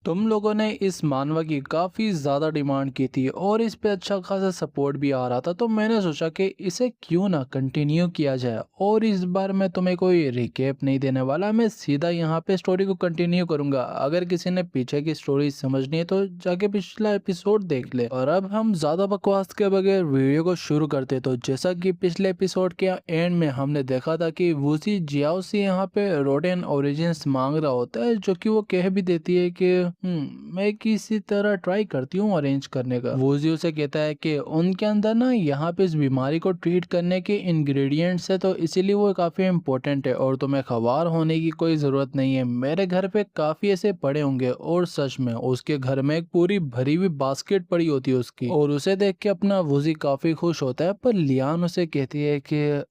तुम लोगों ने इस मानवा की काफ़ी ज़्यादा डिमांड की थी और इस पे अच्छा खासा सपोर्ट भी आ रहा था, तो मैंने सोचा कि इसे क्यों ना कंटिन्यू किया जाए। और इस बार मैं तुम्हें कोई रिकेप नहीं देने वाला, मैं सीधा यहाँ पे स्टोरी को कंटिन्यू करूँगा। अगर किसी ने पीछे की स्टोरी समझनी है तो जाके पिछला एपिसोड देख ले। और अब हम ज़्यादा बकवास के बगैर वीडियो को शुरू करते। तो जैसा कि पिछले एपिसोड के एंड में हमने देखा था कि वूसी जियाओ से यहाँ पे रोडेन ओरिजिन्स मांग रहा होता है, जो कि वो कह भी देती है कि मैं किसी तरह ट्राई करती हूँ अरेंज करने का। वूजी उसे कहता है कि उनके अंदर ना यहाँ पे इस बीमारी को ट्रीट करने के इंग्रेडिएंट्स है, तो इसीलिए वो काफ़ी इम्पोर्टेंट है और तुम्हें खबर होने की कोई ज़रूरत नहीं है। मेरे घर पे काफ़ी ऐसे पड़े होंगे। और सच में उसके घर में एक पूरी भरी हुई बास्केट पड़ी होती है उसकी, और उसे देख के अपना वूजी काफ़ी खुश होता है। पर लियान उसे कहती है कि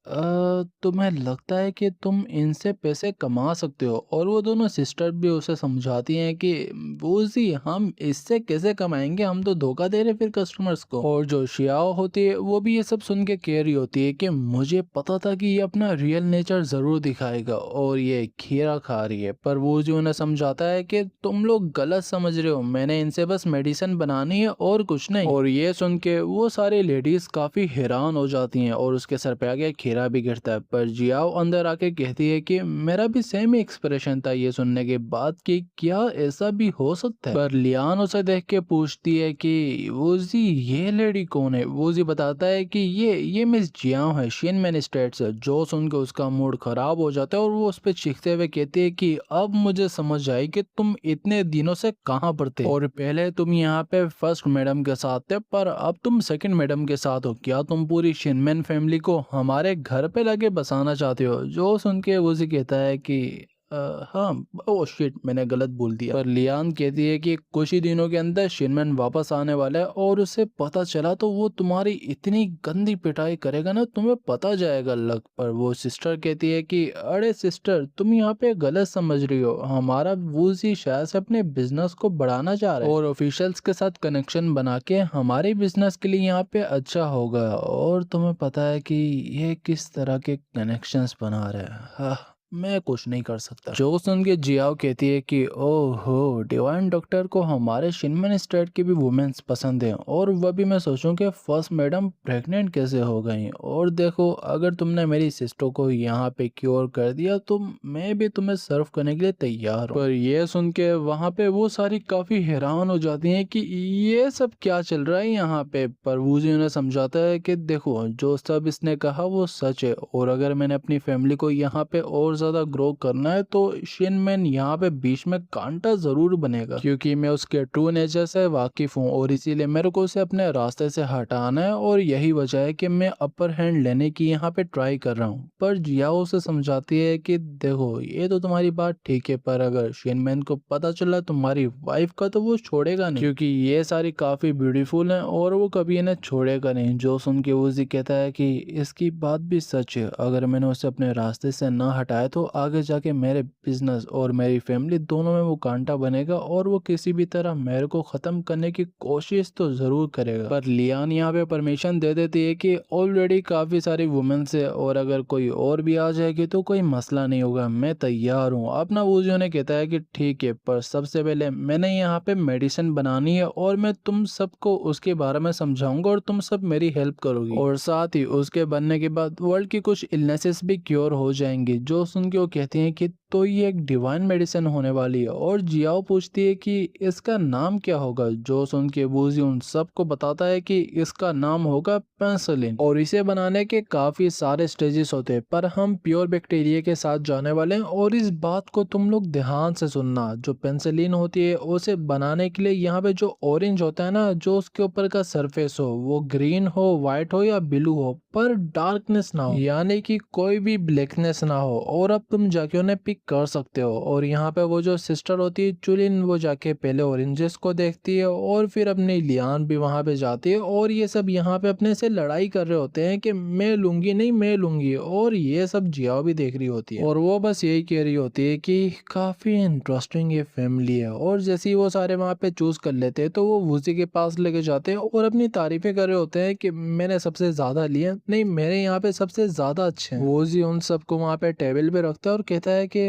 तुम्हें लगता है कि तुम इनसे पैसे कमा सकते हो। और वो दोनों सिस्टर भी उसे समझाती हैं कि बूजी हम इससे कैसे कमाएंगे, हम तो धोखा दे रहे फिर कस्टमर्स को। और जो शियाओ होती है वो भी ये सब सुन के कह रही होती है कि मुझे पता था कि ये अपना रियल नेचर जरूर दिखाएगा और ये खीरा खा रही है। पर वो जो उन्हें समझाता है कि तुम लोग गलत समझ रहे हो, मैंने इनसे बस मेडिसिन बनानी है और कुछ नहीं। और ये सुन के वो सारी लेडीज काफी हैरान हो जाती हैं और उसके सर पे आगे खीरा भी गिरता है। पर जियाओ अंदर आके कहती है कि मेरा भी सेम ही एक्सप्रेशन था ये सुनने के बाद कि क्या ऐसा भी हो सकता है। पर लियान उसे देख के पूछती है कि वोजी ये लेडी कौन है। वोजी बताता है कि ये मिस जियाओ है, शिन मैन स्टेट से। जो सुन के उसका मूड खराब हो जाता है और वो उस पर चीखते हुए कहती है कि अब मुझे समझ आई कि तुम इतने दिनों से कहाँ पर थे, और पहले तुम यहाँ पे फर्स्ट मैडम के साथ थे पर अब तुम सेकंड मैडम के साथ हो। क्या तुम पूरी शिनमैन फैमिली को हमारे घर पे लगे बसाना चाहते हो। जो सुन के वोजी कहता है कि हाँ, ओ शिट, मैंने गलत बोल दिया। पर लियान कहती है कि कुछ ही दिनों के अंदर शिनमैन वापस आने वाला है और उसे पता चला तो वो तुम्हारी इतनी गंदी पिटाई करेगा ना, तुम्हें पता जाएगा लग। पर वो सिस्टर कहती है कि अरे सिस्टर, तुम यहाँ पे गलत समझ रही हो, हमारा वूजी शायद से अपने बिजनेस को बढ़ाना चाह रहा है और ऑफिशियल्स के साथ कनेक्शन बना के हमारे बिजनेस के लिए यहाँ पे अच्छा होगा। और तुम्हें पता है कि ये किस तरह के कनेक्शंस बना रहे हैं। हाँ, मैं कुछ नहीं कर सकता। जो सुन के जियाओ कहती है कि ओहो, डिवाइन डॉक्टर को हमारे शिनमैन स्टेट की भी वुमेन्स पसंद है, और वह भी मैं सोचूं कि फर्स्ट मैडम प्रेग्नेंट कैसे हो गई। और देखो, अगर तुमने मेरी सिस्टर को यहाँ पे क्योर कर दिया तो मैं भी तुम्हें सर्व करने के लिए तैयार हूँ। पर ये सुन के वहाँ पे वो सारी काफी हैरान हो जाती हैं कि ये सब क्या चल रहा है यहाँ पे। पर वूजी उन्हें समझाता है कि देखो, जो सब इसने कहा वो सच है, और अगर मैंने अपनी फैमिली को यहाँ पे और ज्यादा ग्रो करना है तो शिनमैन यहाँ पे बीच में कांटा जरूर बनेगा, क्योंकि मैं उसके ट्रू नेचर से वाकिफ हूँ और इसीलिए मेरे को उसे अपने रास्ते से हटाना है। और यही वजह है कि मैं अपर हैंड लेने की यहाँ पे ट्राई कर रहा हूँ। पर जियाओ उसे समझाती है कि देखो, ये तो तुम्हारी बात ठीक है, पर अगर शिनमैन को पता चला तुम्हारी वाइफ का तो वो छोड़ेगा नहीं, क्योंकि ये सारी काफी ब्यूटीफुल हैं और वो कभी इन्हें छोड़ेगा नहीं। जो सुन के वूजी कहता है कि इसकी बात भी सच है, अगर मैंने उसे अपने रास्ते से ना हटाया तो आगे जाके मेरे बिजनेस और मेरी फैमिली दोनों में वो कांटा बनेगा और वो किसी भी तरह मेरे को खत्म करने की कोशिश तो जरूर करेगा। पर लियान यहाँ पे परमिशन दे देती है कि ऑलरेडी काफी सारी वुमेन्स है और अगर कोई और भी आ जाएगी तो कोई मसला नहीं होगा, मैं तैयार हूँ। अपना वूजी ने कहता है कि ठीक है, पर सबसे पहले मैंने यहाँ पे मेडिसिन बनानी है और मैं तुम सबको उसके बारे में समझाऊंगा और तुम सब मेरी हेल्प करोगी, और साथ ही उसके बनने के बाद वर्ल्ड की कुछ इलनेसेस भी क्योर हो जाएंगी। जो सुन के वो कहती हैं कि तो ये एक डिवाइन मेडिसिन होने वाली है। और जियाओ पूछती है कि इसका नाम क्या होगा। जो सुन के वूजी उन सबको बताता है कि इसका नाम होगा पेंसिलिन, और इसे बनाने के काफी सारे स्टेजेस होते हैं, पर हम प्योर बैक्टीरिया के साथ जाने वाले हैं। और इस बात को तुम लोग ध्यान से सुनना, जो पेंसिलिन होती है उसे बनाने के लिए यहाँ पे जो ऑरेंज होता है ना, जो उसके ऊपर का सरफेस हो वो ग्रीन हो, व्हाइट हो या ब्लू हो, पर डार्कनेस ना हो, यानी कि कोई भी ब्लैकनेस ना हो। और अब तुम जाके उन्हें पिक कर सकते हो। और यहाँ पे वो जो सिस्टर होती है चुलिन, वो जाके पहले ऑरेंजेस को देखती है और फिर अपनी लियान भी वहां पे जाती है, और ये सब यहाँ पे अपने से लड़ाई कर रहे होते हैं कि मैं लूंगी नहीं, मैं लूंगी। और ये सब जियाओ भी देख रही होती है और वो बस यही कह रही होती है कि काफी इंटरेस्टिंग ये फैमिली है। और जैसे ही वो सारे वहां पे चूज कर लेते हैं तो वो वूजी के पास लेके जाते हैं और अपनी तारीफें कर रहे होते हैं कि मैंने सबसे ज्यादा लिए, नहीं मेरे यहाँ पे सबसे ज्यादा अच्छे हैं। वूजी उन सबको वहां पे टेबल पे रखता है और कहता है कि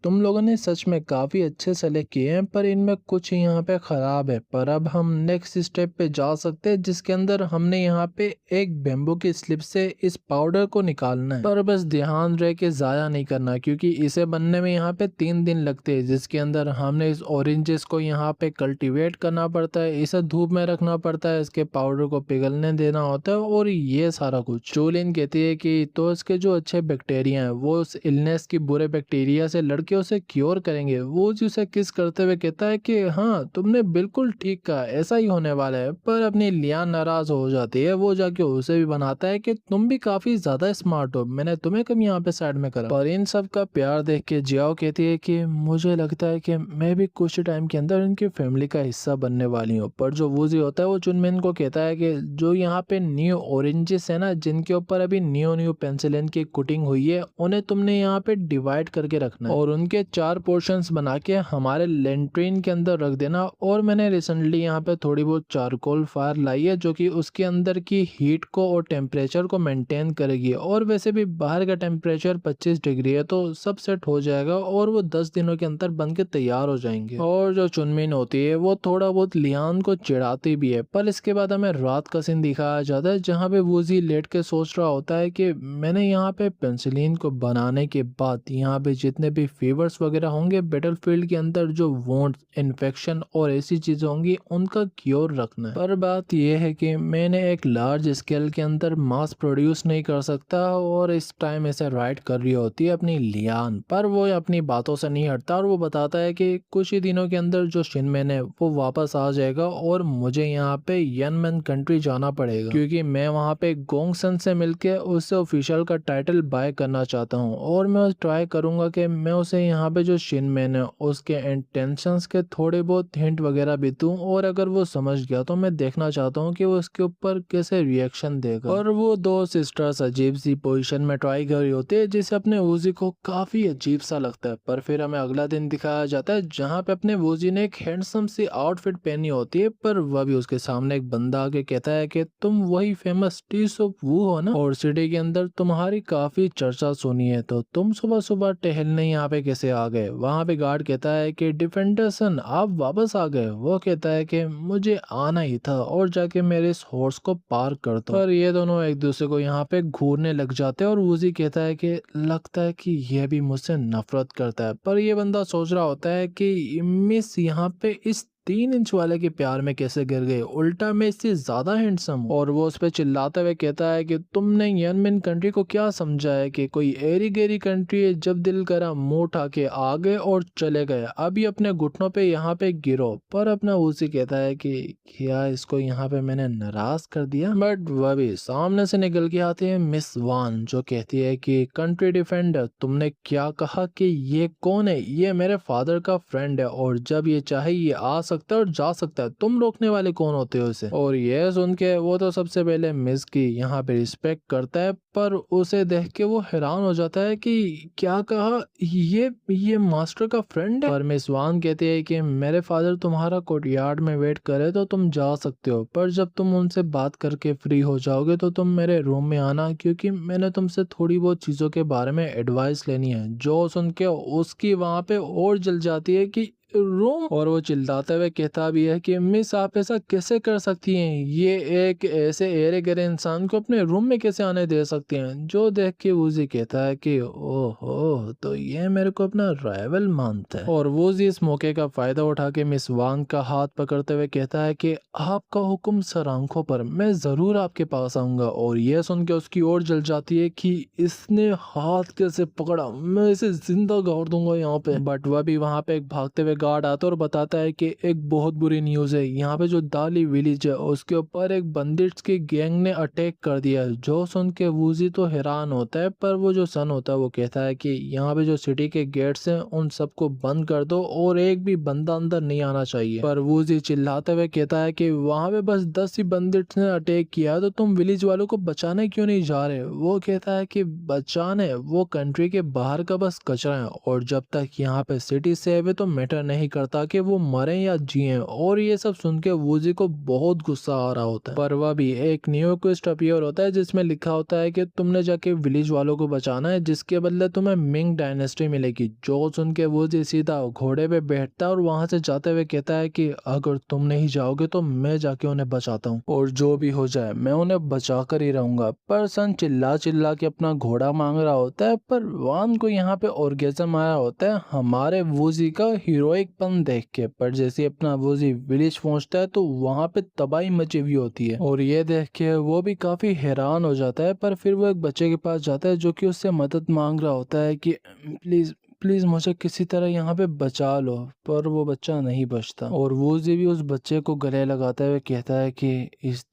तुम लोगों ने सच में काफ़ी अच्छे सेलेक्ट किए हैं, पर इनमें कुछ यहाँ पे ख़राब है। पर अब हम नेक्स्ट स्टेप पे जा सकते हैं, जिसके अंदर हमने यहाँ पे एक बेम्बू की स्लिप से इस पाउडर को निकालना है। पर बस ध्यान रहे कि ज़ाया नहीं करना, क्योंकि इसे बनने में यहाँ पे 3 दिन लगते हैं, जिसके अंदर हमने इस ऑरेंजेस को यहाँ पे कल्टीवेट करना पड़ता है, इसे धूप में रखना पड़ता है, इसके पाउडर को पिघलने देना होता है, और ये सारा कुछ। जोलिन कहती है कि तो इसके जो अच्छे बैक्टीरिया हैं वो उस इलनेस की बुरे बैक्टीरिया से लड़के उसे क्योर करेंगे। वो जी उसे किस करते हुए कहता है कि हाँ, तुमने बिल्कुल ठीक कहा, ऐसा ही होने वाला है। पर अपनी लियान नाराज हो जाती है, वो जाके उसे भी बनाता है कि तुम भी काफी ज्यादा स्मार्ट हो, मैंने तुम्हें कभी यहाँ पे साइड में करा। पर इन सब का प्यार देख के जियाओ कहती है कि मुझे लगता है कि मैं भी कुछ टाइम के अंदर इनकी फैमिली का हिस्सा बनने वाली हूँ। पर जो वूजी होता है वो चुनमिन को कहता है कि जो यहाँ पे न्यू ऑरेंजेस है ना, जिनके ऊपर अभी न्यू न्यू पेंसिलिन की कुटिंग हुई है, उन्हें तुमने यहाँ पे डिवाइड करके रखना है और उनके 4 पोर्शंस बना के हमारे लेंट्रिन के अंदर रख देना। और मैंने रिसेंटली यहाँ पे थोड़ी बहुत चारकोल फायर लाई है, जो कि उसके अंदर की हीट को और टेम्परेचर को मेंटेन करेगी। और वैसे भी बाहर का टेम्परेचर 25 डिग्री है, तो सब सेट हो जाएगा और वो 10 दिनों के अंदर बन के तैयार हो जाएंगे। और जो चुनमिन होती है वो थोड़ा बहुत लियान को चिढ़ाती भी है। पर इसके बाद हमें रात का सीन दिखाया जाता है, जहाँ पे वूजी लेट के सोच रहा होता है कि मैंने यहाँ पे पेंसिलिन को बनाने के बाद यहाँ पे जितने भी फीवर्स वगैरह होंगे बैटलफील्ड के अंदर, जो वोंड इन्फेक्शन और ऐसी चीजें होंगी, उनका क्योर रखना है। पर बात यह है कि मैंने एक लार्ज स्केल के अंदर मास प्रोड्यूस नहीं कर सकता, और इस टाइम ऐसे राइट कर रही होती है अपनी लियान। पर वो अपनी बातों से नहीं हटता और वो बताता है कि कुछ ही दिनों के अंदर जो शिनमेन है वो वापस आ जाएगा और मुझे यहाँ पे यनमेन कंट्री जाना पड़ेगा, क्योंकि मैं वहाँ पे गोंगसन से मिलके उससे ऑफिशियल का टाइटल बाय करना चाहता हूँ। और मैं ट्राई करूंगा कि मैं उसे यहाँ पे जो शिनमेन है उसके इंटेंशंस के थोड़े बहुत हिंट वगैरह भी दूं, और अगर वो समझ गया तो मैं देखना चाहता हूँ कि वो उसके ऊपर कैसे रिएक्शन देगा। और वो दो सिस्टर्स अजीब सी पोजीशन में ट्राई कर रही होती है, जिसे अपने वूजी को काफी अजीब सा लगता है। पर फिर हमें अगला दिन दिखाया जाता है, जहाँ पे अपने वूजी ने एक हैंडसम सी आउटफिट पहनी होती है, पर वह भी उसके सामने एक बंदा आके कहता है कि तुम वही फेमस टीस ऑफ वू हो ना, और सिटी के अंदर तुम्हारी काफी चर्चा सुनी है, तो तुम सुबह सुबह टहलने यहाँ पे कैसे आ गए। वहाँ पे गार्ड कहता है कि डिफेंडरसन आप वापस आ गए। वो कहता है कि मुझे आना ही था, और जाके मेरे इस हॉर्स को पार कर दो। पर ये दोनों एक दूसरे को यहाँ पे घूरने लग जाते हैं, और वूजी कहता है कि लगता है कि यह भी मुझसे नफरत करता है। पर ये बंदा सोच रहा होता है कि मिस यहाँ पे इस 3 इंच वाले के प्यार में कैसे गिर गए, उल्टा मैं इससे ज्यादा हैंडसम हूँ। और वो उस पर चिल्लाते हुए कहता है कि तुमने यनमिन कंट्री को क्या समझा है कि कोई एरी गेरी कंट्री है, जब दिल करा मुंह उठा के आ गए और चले गए, अभी अपने घुटनों पे यहाँ पे गिरो। पर अपना उसी कहता है कि क्या इसको यहाँ पे मैंने नाराज कर दिया। बट वह भी सामने से निकल के आती है मिस वान, जो कहती है कि कंट्री डिफेंडर तुमने क्या कहा, कि ये कौन है। ये मेरे फादर का फ्रेंड है, और जब ये चाहे ये आ सकता है और जा सकता है, तुम रोकने वाले कौन होते हो इसे। और ये सुन के वो तो सबसे पहले मिस की यहाँ पे रिस्पेक्ट करता है, पर उसे देख के वो हैरान हो जाता है कि क्या कहा, ये मास्टर का फ्रेंड है। पर मिस वान कहती है कि मेरे फादर तुम्हारा कोर्टयार्ड में वेट करे तो तुम जा सकते हो, पर जब तुम उनसे बात करके फ्री हो जाओगे तो तुम मेरे रूम में आना, क्योंकि मैंने तुमसे थोड़ी बहुत चीजों के बारे में एडवाइस लेनी है। जो सुन के उसकी वहां पे और जल जाती है कि रूम, और वो चिल्लाते हुए कहता भी है कि मिस आप ऐसा कैसे कर सकती हैं, ये एक ऐसे एरे गहरे इंसान को अपने रूम में कैसे आने दे सकती हैं। जो देख के वूजी कहता है कि ओहो, तो ये मेरे को अपना राइवल मानता है। और वूजी इस मौके का फायदा उठा के मिस वांग का हाथ पकड़ते हुए कहता है कि आपका हुक्म सर आंखों पर, मैं जरूर आपके पास आऊंगा। और यह सुन के उसकी ओर जल जाती है कि इसने हाथ कैसे पकड़ा, मैं इसे जिंदा गाड़ दूंगा यहाँ पे। बट वह भी वहां पे एक भागते हुए गार्ड आता है और बताता है कि एक बहुत बुरी न्यूज है, यहाँ पे जो दाली विलेज है उसके ऊपर एक बंदिश की गैंग ने अटैक कर दिया है। जो सुन के वूजी तो हैरान होता है, पर वो जो सन होता है वो कहता है कि यहाँ पे जो सिटी के गेट्स हैं उन सबको बंद कर दो और एक भी बंदा अंदर नहीं आना चाहिए। पर वूजी चिल्लाते हुए कहता है कि वहाँ पे बस 10 ही बंदिश ने अटैक किया, तो तुम विलेज वालों को बचाने क्यों नहीं जा रहे। वो कहता है कि बचाने, वो कंट्री के बाहर का बस कचरा है, और जब तक यहाँ पे सिटी सेव है तो मैटर नहीं करता कि वो मरे या जिए, और ये सब सुन के वूजी को बहुत गुस्सा आ रहा होता है। पर वह भी एक न्यू क्वेस्ट अपीयर होता है जिसमें लिखा होता है कि तुमने जाके विलेज वालों को बचाना है, जिसके बदले तुम्हें मिंग डायनेस्टी मिलेगी। जो सुन के वूजी सीधा घोड़े पे बैठता है और वहां से जाते हुए कहता है कि अगर तुम नहीं जाओगे तो मैं जाके उन्हें बचाता हूँ, और जो भी हो जाए मैं उन्हें बचा कर ही रहूंगा। पर सन चिल्ला चिल्ला के अपना घोड़ा मांग रहा होता है, पर वान को यहाँ पे ऑर्गेजम आया होता है हमारे वूजी का हीरोइक पन देख के। पर जैसे अपना वूजी विलेज पहुंचता है तो वहां पे तबाही मची हुई होती है, और ये देख के वो भी काफी हैरान हो जाता है। पर फिर वो एक बच्चे के पास जाता है जो कि उससे मदद मांग रहा होता है कि प्लीज प्लीज मुझे किसी तरह यहाँ पे बचा लो। पर वो बच्चा नहीं बचता, और वूजी भी उस बच्चे को गले लगाते हुए कहता है कि इस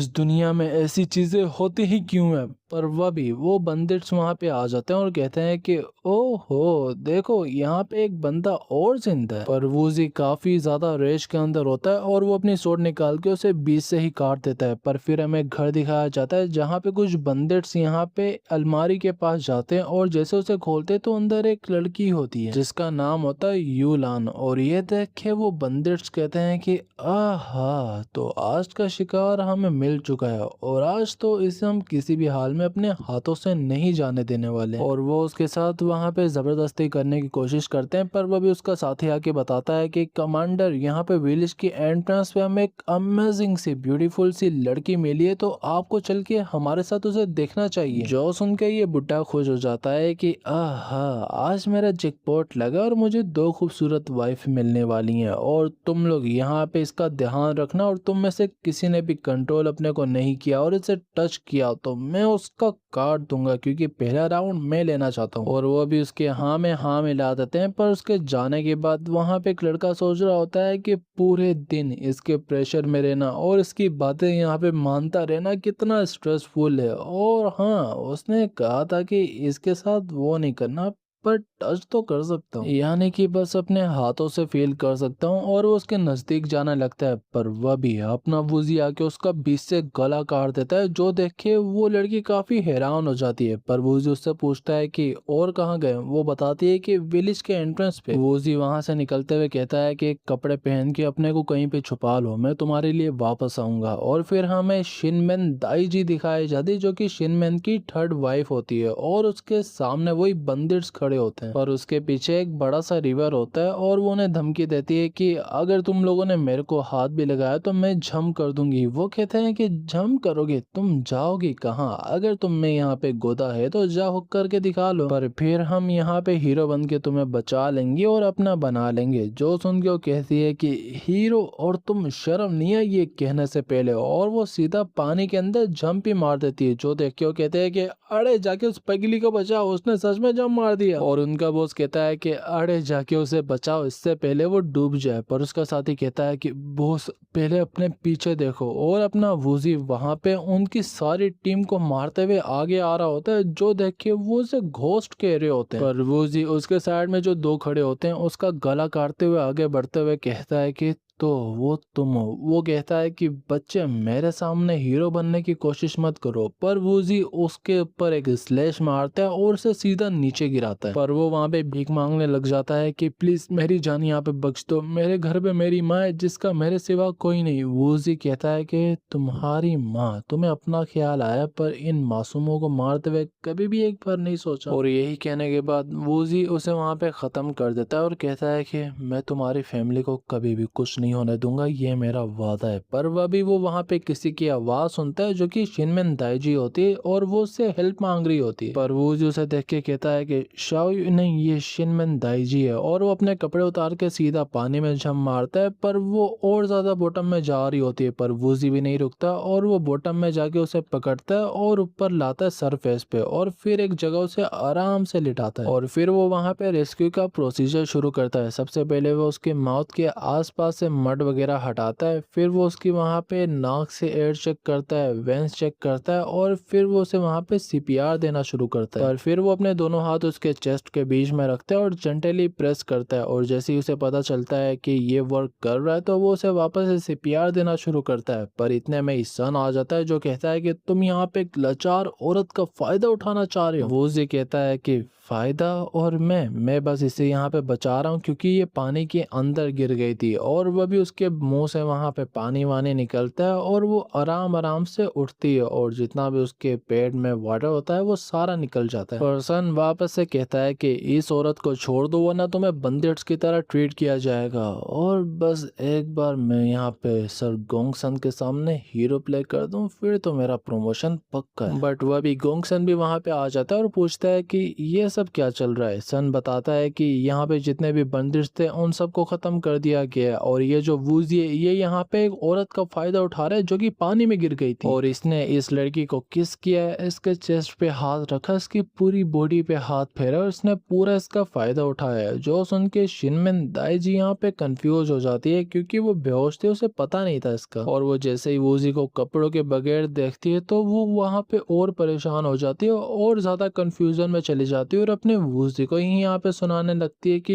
दुनिया में ऐसी चीजें होती ही क्यों है। पर वह भी वो बंदिट्स वहां पे आ जाते हैं और कहते हैं कि ओहो देखो यहाँ पे एक बंदा और जिंदा है। पर वूजी काफी ज्यादा रेश के अंदर होता है और वो अपनी स्वॉर्ड निकाल के उसे बीच से ही काट देता है। पर फिर हमें घर दिखाया जाता है जहाँ पे कुछ बंदिट्स यहाँ पे अलमारी के पास जाते हैं, और जैसे उसे खोलते तो अंदर एक लड़की होती है जिसका नाम होता है यूलान। और ये देख के वो बंदिट्स कहते हैं कि आहा, तो आज का शिकार हमें मिल चुका है, और आज तो इसे हम किसी भी हाल में अपने हाथों से नहीं जाने देने वाले। और वो उसके साथ वहां पे जबरदस्ती करने की कोशिश करते हैं, पर वो भी उसका साथी आके बताता है कि कमांडर यहाँ पे विलेज की एंट्रेंस पे हमें एक अमेजिंग सी ब्यूटीफुल सी लड़की मिली है, तो आपको चल के हमारे साथ उसे देखना चाहिए। जो सुन के ये बुड्ढा खुश हो जाता है कि आहा, आज मेरा जैकपॉट लगा और मुझे दो खूबसूरत वाइफ मिलने वाली हैं, और तुम लोग यहाँ पे इसका ध्यान रखना, और तुम में से किसी ने भी कंट्रोल अपने को नहीं किया और इसे टच किया तो मैं उसका काट दूंगा, क्योंकि पहला राउंड मैं लेना चाहता हूँ। और वो भी उसके हाँ में हाँ मिला देते हैं। पर उसके जाने के बाद वहां पे एक लड़का सोच रहा होता है कि पूरे दिन इसके प्रेशर में रहना और इसकी बातें यहाँ पे मानता रहना कितना स्ट्रेसफुल है। और हाँ, उसने कहा था कि इसके साथ वो नहीं करना, पर टच तो कर सकता हूँ, यानी कि बस अपने हाथों से फील कर सकता हूँ। और वो उसके नजदीक जाने लगता है, पर वह भी अपना वूजी आके उसका बीच से गला काट देता है, जो देख के वो लड़की काफी हैरान हो जाती है। पर वूजी उससे पूछता है कि और कहाँ गए। वो बताती है कि विलेज के एंट्रेंस पे। वूजी वहां से निकलते हुए कहता है कि कपड़े पहन के अपने को कहीं पे छुपा लो, मैं तुम्हारे लिए वापस आऊंगा। और फिर हमें शिनमेन दाईजी दिखाई जाती है जो कि शिनमेन की थर्ड वाइफ होती है, और उसके सामने वही बंदिट्स खड़े होते हैं। और उसके पीछे एक बड़ा सा रिवर होता है, और वो उन्हें धमकी देती है कि अगर तुम लोगों ने मेरे को हाथ भी लगाया तो मैं जम कर दूंगी। वो कहते हैं कि जम करोगे, तुम जाओगी कहाँ, अगर तुम में यहाँ पे गोदा है तो जा हुक करके दिखा लो, पर फिर हम यहाँ पे हीरो बन के तुम्हें बचा लेंगे और अपना बना लेंगे। जो सुन के वो कहती है कि हीरो, और तुम शर्म नहीं है ये कहने से पहले, और वो सीधा पानी के अंदर जंप ही मार देती है। जो देख के वो कहते हैं कि अरे जाके उस पगली को बचाओ, उसने सच में जंप मार दिया। और उनका बॉस कहता है कि अरे जाके उसे बचाओ, इससे पहले वो डूब जाए। पर उसका साथी कहता है कि बॉस पहले अपने पीछे देखो, और अपना वूजी वहां पे उनकी सारी टीम को मारते हुए आगे आ रहा होता है, जो देख के वो उसे घोस्ट कह रहे होते हैं। पर वूजी उसके साइड में जो दो खड़े होते हैं उसका गला काटते हुए आगे बढ़ते हुए कहता है कि तो वो तुम हो। वो कहता है कि बच्चे मेरे सामने हीरो बनने की कोशिश मत करो। पर वूजी उसके ऊपर एक स्लैश मारता है और उसे सीधा नीचे गिराता है। पर वो वहां पे भीख मांगने लग जाता है कि प्लीज मेरी जान यहाँ पे बख्श दो, मेरे घर पे मेरी माँ है जिसका मेरे सिवा कोई नहीं। वूजी कहता है कि तुम्हारी माँ, तुम्हें अपना ख्याल आया, पर इन मासूमों को मारते हुए कभी भी एक बार नहीं सोचा। और यही कहने के बाद वूजी उसे वहां पे खत्म कर देता है और कहता है कि मैं तुम्हारी फैमिली को कभी भी कुछ नहीं होने दूंगा, ये मेरा वादा है। पर वह भी वो वहां पे किसी की आवाज सुनता है जो कि शिनमेन दाईजी होती है, और वो उससे हेल्प मांग रही होती है। पर वो जो उसे देख के कहता है कि शाओ नहीं, ये शिनमेन दाईजी है। और वो अपने कपड़े उतार के सीधा पानी में जंप मारता है, पर वो और ज्यादा बॉटम में जा रही होती है। पर वूजी भी नहीं रुकता, और वो बॉटम में जाके उसे पकड़ता है और ऊपर लाता है सरफेस पे, और फिर एक जगह उसे आराम से लिटाता है। और फिर वो वहां पे रेस्क्यू का प्रोसीजर शुरू करता है। सबसे पहले वो उसके माउथ के आसपास से मड वगैरह हटाता है, फिर वो उसकी वहाँ पे नाक से एयर चेक करता है, वेंस चेक करता है और फिर वो उसे वहाँ पे सीपीआर देना शुरू करता है। पर फिर वो अपने दोनों हाथ उसके चेस्ट के बीच में रखता है और जेंटली प्रेस करता है, और जैसे ही उसे पता चलता है कि ये वर्क कर रहा है तो वो उसे वापस से सीपीआर देना शुरू करता है। पर इतने में ही सन आ जाता है जो कहता है कि तुम यहाँ पे एक लाचार औरत का फायदा उठाना चाह रहे हो। वो उसे कहता है कि फायदा, और मैं बस इसे यहाँ पे बचा रहा हूँ क्योंकि ये पानी के अंदर गिर गई थी, और वह भी उसके मुंह से वहाँ पे पानी वानी निकलता है और वो आराम आराम से उठती है, और जितना भी उसके पेट में वाटर होता है वो सारा निकल जाता है। पर्सन वापस से कहता है कि इस औरत को छोड़ दो वरना तुम्हें बंदिट्स की तरह ट्रीट किया जाएगा, और बस एक बार मैं यहाँ पे सर गोंगसन के सामने हीरो प्ले कर दूं फिर तो मेरा प्रमोशन पक्का है। बट वह भी गोंगसन भी वहाँ पे आ जाता है और पूछता है कि ये सब क्या चल रहा है। सन बताता है कि यहाँ पे जितने भी बंदिश थे उन सबको खत्म कर दिया गया, और ये जो वूजी है ये यहाँ पे एक औरत का फायदा उठा रहा है जो कि पानी में गिर गई थी, और इसने इस लड़की को किस किया है, इसके चेस्ट पे हाथ रखा, इसकी पूरी बॉडी पे हाथ फेरा और इसने पूरा इसका फायदा उठाया है। जो सुन के शिनमेन दाईजी यहाँ पे कंफ्यूज हो जाती है क्योंकि वो बेहोश थे, उसे पता नहीं था इसका, और वो जैसे ही वूजी को कपड़ों के बगैर देखती है तो वो वहाँ पे और परेशान हो जाती है और ज्यादा कंफ्यूजन में चली जाती है और अपने वूजी को ही यहाँ पे सुनाने लगती है कि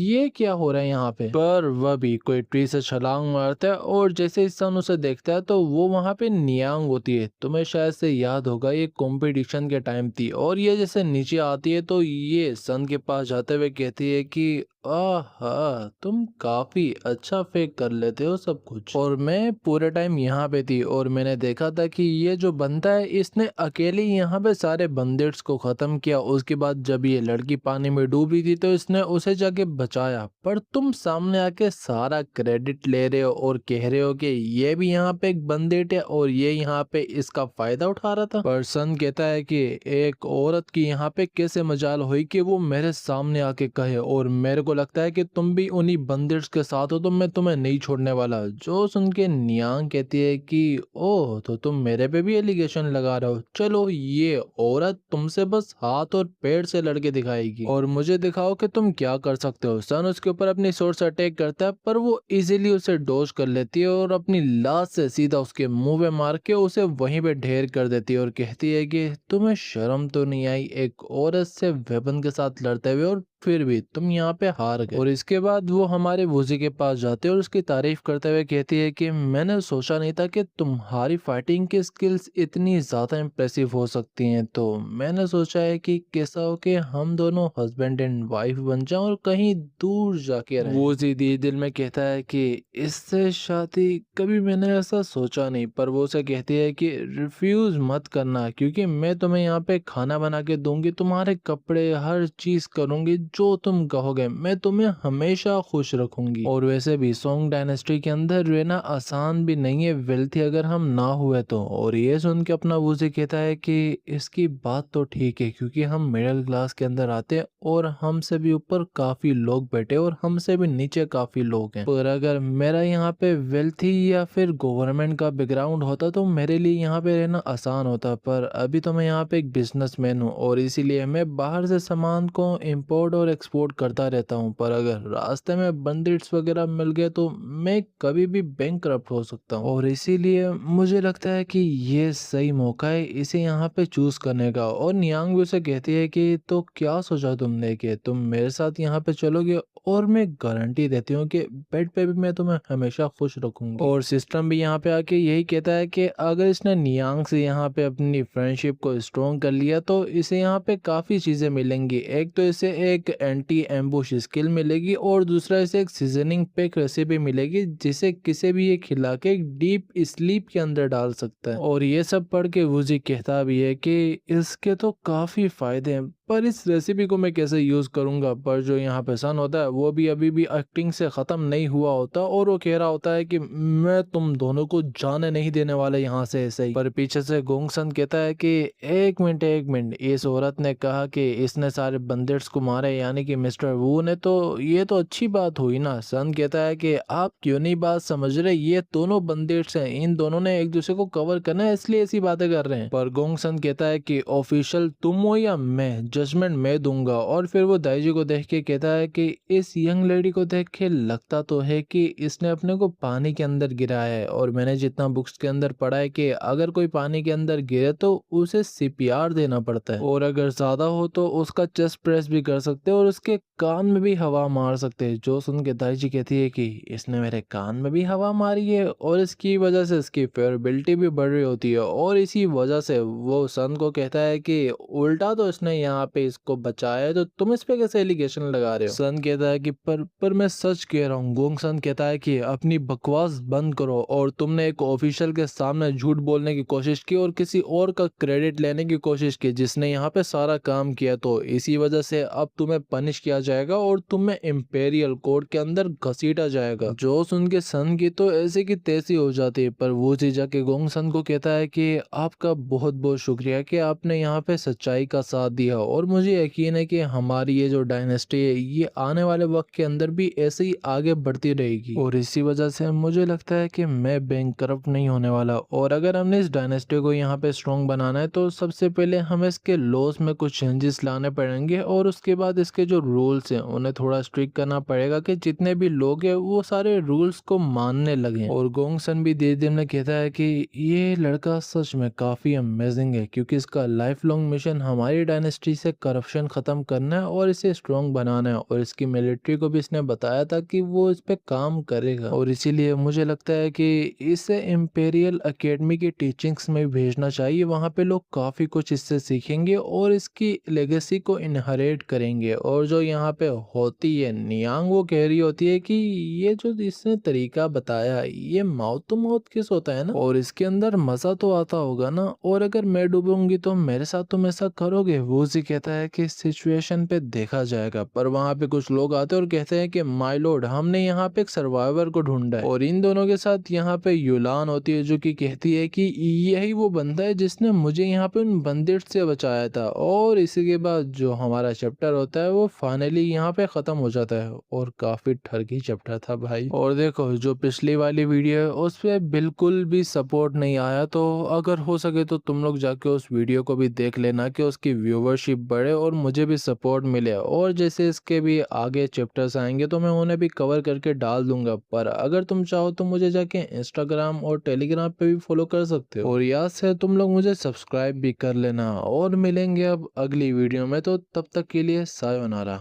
ये क्या हो रहा है यहाँ पे। पर वह भी कोई ट्री से छलांग मारता है, और जैसे ही सन उसे देखता है तो वो वहाँ पे नियांग होती है। तुम्हें शायद से याद होगा ये कंपटीशन के टाइम थी, और ये जैसे नीचे आती है तो ये सन के पास जाते हुए कहती है कि आहा, तुम काफी अच्छा फेक कर लेते हो सब कुछ, और मैं पूरे टाइम यहाँ पे थी और मैंने देखा था कि ये जो बंदा है इसने अकेले यहाँ पे सारे बंदिट्स को खत्म किया। उसके बाद जब ये लड़की पानी में डूबी थी तो इसने उसे जाके बचाया, पर तुम सामने आके सारा क्रेडिट ले रहे हो और कह रहे हो कि ये भी यहाँ पे एक बंदिट है और ये यहाँ पे इसका फायदा उठा रहा था। पर्सन कहता है कि एक औरत की यहाँ पे कैसे मजाल हुई कि वो मेरे सामने आके कहे, और मेरे को लगता है कि तुम भी उन्हीं बंदिट्स के साथ हो तो मैं तुम्हें नहीं छोड़ने वाला। जो सुन के नियांग कहती है कि ओह, तो तुम मेरे पे भी एलिगेशन लगा रहे हो, चलो ये औरत तुमसे बस हाथ और पेड़ से लड़के दिखाएगी और मुझे दिखाओ कि तुम क्या कर सकते हो। सन उसके ऊपर अपनी सोर्ड से अटैक करता है पर वो इजीली उसे डोज कर लेती है और अपनी लात से सीधा उसके मुंह पे मार के उसे वहीं पे ढेर कर देती है और कहती है कि तुम्हें शर्म तो नहीं आई एक औरत से वेपन के साथ लड़ते हुए, और फिर भी तुम यहाँ पे हार गए। और इसके बाद वो हमारे वूजी के पास जाते और उसकी तारीफ करते हुए कहती है कि मैंने सोचा नहीं था कि तुम्हारी फाइटिंग की स्किल्स इतनी ज्यादा इम्प्रेसिव हो सकती हैं, तो मैंने सोचा है कि कैसा हो कि हम दोनों हस्बैंड एंड वाइफ बन जाएं और कहीं दूर जाके रहें। वूजी दिल में कहता है कि इससे शादी कभी मैंने ऐसा सोचा नहीं, पर वो उसे कहती है कि रिफ्यूज मत करना क्योंकि मैं तुम्हें यहाँ पे खाना बना के दूंगी, तुम्हारे कपड़े हर चीज करूंगी, जो तुम कहोगे मैं तुम्हें हमेशा खुश रखूंगी। और वैसे भी सोंग डायनेस्टी के अंदर रहना आसान भी नहीं है वेल्थी अगर हम ना हुए तो। और ये सुन के अपना वूजी कहता है कि इसकी बात तो ठीक है क्योंकि हम मिडिल क्लास के अंदर आते हैं और हमसे भी ऊपर काफी लोग बैठे और हमसे भी नीचे काफी लोग हैं, पर अगर मेरा यहाँ पे वेल्थी या फिर गवर्नमेंट का बैकग्राउंड होता तो मेरे लिए यहाँ पे रहना आसान होता, पर अभी तो मैं यहाँ पे एक बिजनेसमैन हूँ और इसीलिए मैं बाहर से सामान को इम्पोर्ट और एक्सपोर्ट करता रहता हूँ। पर अगर रास्ते में बंदिट्स वगैरह मिल गए तो मैं कभी भी बैंकरप्ट हो सकता हूँ, और इसीलिए मुझे लगता है कि ये सही मौका है इसे यहाँ पे चूज करने का। और नियांग भी उसे कहती है कि तो क्या सोचा तुमने कि तुम मेरे साथ यहाँ पे चलोगे, और मैं गारंटी देती हूँ कि बेड पे भी मैं तुम्हें हमेशा खुश रखूंगी। और सिस्टम भी यहाँ पे आके यही कहता है कि अगर इसने नियांग से यहाँ पे अपनी फ्रेंडशिप को स्ट्रॉन्ग कर लिया तो इसे यहाँ पे काफी चीजें मिलेंगी। एक तो इसे एक एंटी एम्बुश स्किल मिलेगी और दूसरा इसे एक सीजनिंग पैक रेसिपी मिलेगी जिसे किसी भी ये खिला के एक डीप स्लीप के अंदर डाल सकता है। और ये सब पढ़ के वूजी कहता भी है कि इसके तो काफी फायदे हैं, पर इस रेसिपी को मैं कैसे यूज करूंगा। पर जो यहाँ पे सन होता है वो भी अभी भी एक्टिंग से खत्म नहीं हुआ होता और वो कह रहा होता है कि मैं तुम दोनों को जाने नहीं देने वाला यहाँ से ऐसे ही। पर पीछे से गोंग सन कहता है कि एक मिनट, इस औरत ने कहा कि इसने सारे बंदिट्स को मारे यानी कि मिस्टर वू ने, तो ये तो अच्छी बात हुई ना। सन कहता है कि आप क्यों नहीं बात समझ रहे, ये दोनों बंदिट्स हैं, इन दोनों ने एक दूसरे को कवर करना है इसलिए ऐसी बातें कर रहे हैं। पर गोंग सन कहता है कि ऑफिशियल तुम हो या मैं, जजमेंट मैं दूंगा। और फिर वो दाई जी को देख के कहता है कि इस यंग लेडी को देख के लगता तो है कि इसने अपने को पानी के अंदर गिराया है, और मैंने जितना बुक्स के अंदर पढ़ा है कि अगर कोई पानी के अंदर गिरे तो उसे सीपीआर देना पड़ता है, और अगर ज्यादा हो तो उसका चेस्ट प्रेस भी कर सकते हैं और उसके कान में भी हवा मार सकते हैं। जो सुन के दाई जी कहती है कि इसने मेरे कान में भी हवा मारी है, और इसकी वजह से इसकी फेयरबिलिटी भी बढ़ रही होती है, और इसी वजह से वो सन को कहता है कि उल्टा तो इसने यहाँ पे इसको बचाया है, तो तुम इस पे कैसे एलिगेशन लगा रहे हो। सन कहता है कि पर मैं सच कह रहा हूँ। गोंग सन कहता है कि अपनी बकवास बंद करो, और तुमने एक ऑफिशियल के सामने झूठ बोलने की कोशिश की और किसी और का क्रेडिट लेने की कोशिश की जिसने यहाँ पे सारा काम किया, तो इसी वजह से अब तुम्हें पनिश किया जाएगा और तुम्हें इंपेरियल कोर्ट के अंदर घसीटा जाएगा। जो सुन के सन की तो ऐसे की तैसी हो जाती है, पर वो जी जाके गोंग सन को कहता है कि आपका बहुत बहुत शुक्रिया कि आपने यहाँ पे सच्चाई का साथ दिया, और मुझे यकीन है कि हमारी ये जो डायनेस्टी है ये आने वाले वक्त के अंदर भी ऐसे ही आगे बढ़ती रहेगी, और इसी वजह से मुझे लगता है कि मैं बैंक करप्ट नहीं होने वाला। और अगर हमने इस डायनेस्टी को यहाँ पे स्ट्रॉन्ग बनाना है तो सबसे पहले हमें इसके लॉज में कुछ चेंजेस लाने पड़ेंगे, और उसके बाद इसके जो रूल्स हैं उन्हें थोड़ा स्ट्रिक्ट करना पड़ेगा कि जितने भी लोग हैं वो सारे रूल्स को मानने लगे। और गोंग सन भी धीरे धीरे कहता है कि ये लड़का सच में काफी अमेजिंग है, क्योंकि इसका लाइफ लॉन्ग मिशन हमारी डायनेस्टी से करप्शन खत्म करना है और इसे स्ट्रॉन्ग बनाना है, और इसकी मिलिट्री को भी इसने बताया था कि वो इस पे काम करेगा। और इसीलिए मुझे लगता है कि इसे इम्पेरियल एकेडमी की टीचिंग्स में भेजना चाहिए, वहाँ पे लोग काफ़ी कुछ इससे सीखेंगे और इसकी लेगेसी को इनहेरिट करेंगे। और जो यहाँ पे होती है नियांग, वो कह रही होती है कि ये जो इसने तरीका बताया ये माउथ टू माउथ किस होता है ना, और इसके अंदर मज़ा तो आता होगा ना, और अगर मैं डूबूंगी तो मेरे साथ तुम ऐसा करोगे। वो जी कहता है कि सिचुएशन पे देखा जाएगा। पर वहाँ पे कुछ लोग आते हैं और कहते हैं कि माय लॉर्ड, हमने यहाँ पे एक सर्वाइवर को ढूंढा है। और इन दोनों के साथ यहाँ पे युलान होती है जो कि कहती है कि यही वो बंदा है जिसने मुझे यहाँ पे उन बंदिश से बचाया था। और इसी के बाद जो हमारा चैप्टर होता है वो फाइनली यहाँ पे खत्म हो जाता है, और काफी ठरकी चैप्टर था भाई। और देखो जो पिछली वाली वीडियो है उस पे बिल्कुल भी सपोर्ट नहीं आया, तो अगर हो सके तो तुम लोग जाके उस वीडियो को भी देख लेना कि उसकी व्यूवरशिप बढ़े और मुझे भी सपोर्ट मिले। और जैसे इसके भी आगे चैप्टर्स आएंगे तो मैं उन्हें भी कवर करके डाल दूंगा। पर अगर तुम चाहो तो मुझे जाके इंस्टाग्राम और टेलीग्राम पे भी फॉलो कर सकते हो, और याद से तुम लोग मुझे सब्सक्राइब भी कर लेना। और मिलेंगे अब अगली वीडियो में, तो तब तक के लिए सायोनारा।